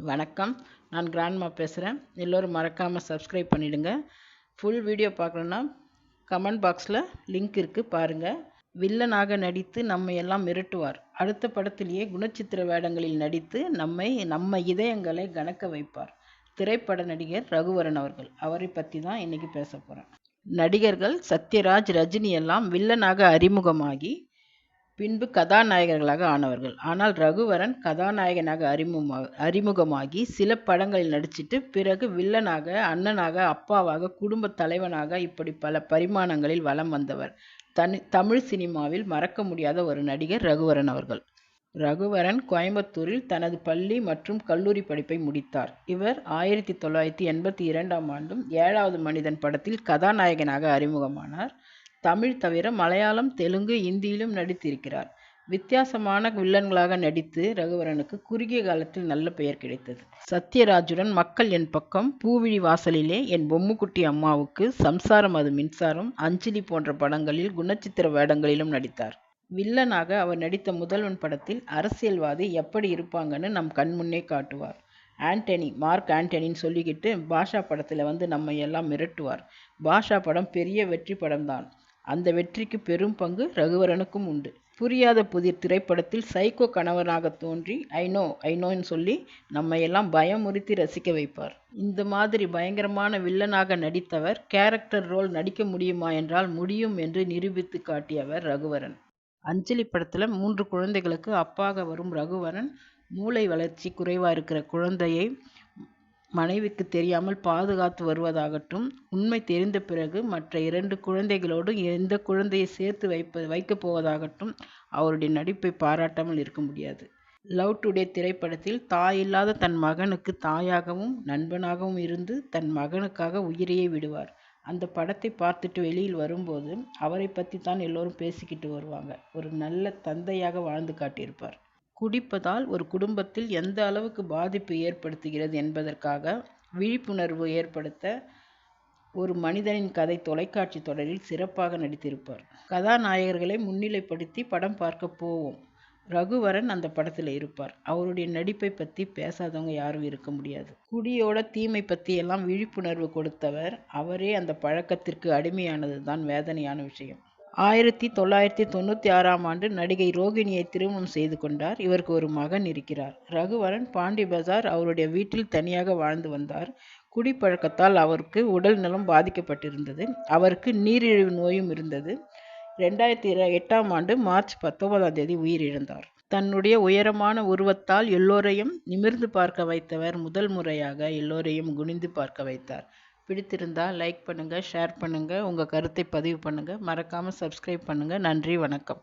வணக்கம். நான் கிராண்ட்மா பேசுகிறேன். எல்லோரும் மறக்காமல் சப்ஸ்கிரைப் பண்ணிடுங்க. ஃபுல் வீடியோ பார்க்கணுன்னா கமெண்ட் பாக்ஸில் லிங்க் இருக்குது, பாருங்கள். வில்லனாக நடித்து நம்மை எல்லாம் மிரட்டுவார். அடுத்த படத்திலேயே குணச்சித்திர வேடங்களில் நடித்து நம்ம இதயங்களை கனக்க வைப்பார் திரைப்பட நடிகர் ரகுவரன் அவர்கள். அவரை பற்றி தான் இன்றைக்கி பேச போகிறேன். நடிகர்கள் சத்யராஜ், ரஜினி எல்லாம் வில்லனாக அறிமுகமாகி பின்பு கதாநாயகர்களாக ஆனவர்கள். ஆனால் ரகுவரன் கதாநாயகனாக அறிமுகமாகி சில படங்களில் நடிச்சிட்டு பிறகு வில்லனாக, அண்ணனாக, அப்பாவாக, குடும்ப தலைவனாக இப்படி பல பரிமாணங்களில் வலம் வந்தவர். தமிழ் சினிமாவில் மறக்க முடியாத ஒரு நடிகர் ரகுவரன் அவர்கள். ரகுவரன் கோயம்புத்தூரில் தனது பள்ளி மற்றும் கல்லூரி படிப்பை முடித்தார். இவர் 1982ஆம் ஆண்டும் 7வது மனிதன் படத்தில் கதாநாயகனாக அறிமுகமானார். தமிழ் தவிர மலையாளம், தெலுங்கு, இந்தியிலும் நடித்திருக்கிறார். வித்தியாசமான வில்லன்களாக நடித்து ரகுவரனுக்கு குறுகிய காலத்தில் நல்ல பெயர் கிடைத்தது. சத்யராஜுடன் மக்கள் என் பக்கம், பூவிழி வாசலிலே, என் பொம்முக்குட்டி அம்மாவுக்கு, சம்சாரம் அது மின்சாரம், அஞ்சலி போன்ற படங்களில் குணச்சித்திர வேடங்களிலும் நடித்தார். வில்லனாக அவர் நடித்த முதல்வன் படத்தில் அரசியல்வாதி எப்படி இருப்பாங்கன்னு நம் கண்முன்னே காட்டுவார். மார்க் ஆண்டனின்னு சொல்லிக்கிட்டு பாஷா படத்தில் வந்து நம்ம எல்லாம் மிரட்டுவார். பாஷா படம் பெரிய வெற்றி படம்தான். அந்த வெற்றிக்கு பெரும் பங்கு ரகுவரனுக்கும் உண்டு. புரியாத புதிர் திரைப்படத்தில் சைக்கோ கணவனாக தோன்றி ஐநோன்னு சொல்லி நம்ம எல்லாம் பயமுறுத்தி ரசிக்க வைப்பார். இந்த மாதிரி பயங்கரமான வில்லனாக நடித்தவர் கேரக்டர் ரோல் நடிக்க முடியுமா என்றால் முடியும் என்று நிரூபித்து காட்டியவர் ரகுவரன். அஞ்சலி படத்தில் 3 குழந்தைகளுக்கு அப்பாக வரும் ரகுவரன் மூளை வளர்ச்சி குறைவாக இருக்கிற குழந்தையை மனைவிக்கு தெரியாமல் பாதுகாத்து வருவதாகட்டும், உண்மை தெரிந்த பிறகு மற்ற 2 குழந்தைகளோடு எந்த குழந்தையை சேர்த்து வைக்கப் போவதாகட்டும், அவருடைய நடிப்பை பாராட்டாமல் இருக்க முடியாது. லவ் டுடே திரைப்படத்தில் தாயில்லாத தன் மகனுக்கு தாயாகவும் நண்பனாகவும் இருந்து தன் மகனுக்காக உயிரையே விடுவார். அந்த படத்தை பார்த்துட்டு வெளியில் வரும்போது அவரை பற்றி தான் எல்லோரும் பேசிக்கிட்டு வருவாங்க. ஒரு நல்ல தந்தையாக வாழ்ந்து காட்டியிருப்பார். குடிப்பதால் ஒரு குடும்பத்தில் எந்த அளவுக்கு பாதிப்பு ஏற்படுத்துகிறது என்பதற்காக விழிப்புணர்வு ஏற்படுத்த ஒரு மனிதனின் கதை தொலைக்காட்சி தொடரில் சிறப்பாக நடித்திருப்பார். கதாநாயகர்களை முன்னிலைப்படுத்தி படம் பார்க்க போவோம். ரகுவரன் அந்த படத்தில் இருப்பார். அவருடைய நடிப்பை பற்றி பேசாதவங்க யாரும் இருக்க முடியாது. குடியோட தீமை பற்றி எல்லாம் விழிப்புணர்வு கொடுத்தவர். அவரே அந்த பழக்கத்திற்கு அடிமையானது தான் வேதனையான விஷயம். 1996ஆம் ஆண்டு நடிகை ரோகிணியை திருமணம் செய்து கொண்டார். இவருக்கு ஒரு மகன் இருக்கிறார். ரகுவரன் பாண்டி பஜார் அவருடைய வீட்டில் தனியாக வாழ்ந்து வந்தார். குடிப்பழக்கத்தால் அவருக்கு உடல் நலம் பாதிக்கப்பட்டிருந்தது. அவருக்கு நீரிழிவு நோயும் இருந்தது. 2008ஆம் ஆண்டு மார்ச் 19ஆம் தேதி உயிரிழந்தார். தன்னுடைய உயரமான உருவத்தால் எல்லோரையும் நிமிர்ந்து பார்க்க வைத்தவர். முதல் முறையாக எல்லோரையும் குனிந்து பார்க்க வைத்தார். பிடித்திருந்தால் லைக் பண்ணுங்கள், ஷேர் பண்ணுங்கள், உங்கள் கருத்தை பதிவு பண்ணுங்கள். மறக்காமல் சப்ஸ்கிரைப் பண்ணுங்கள். நன்றி, வணக்கம்.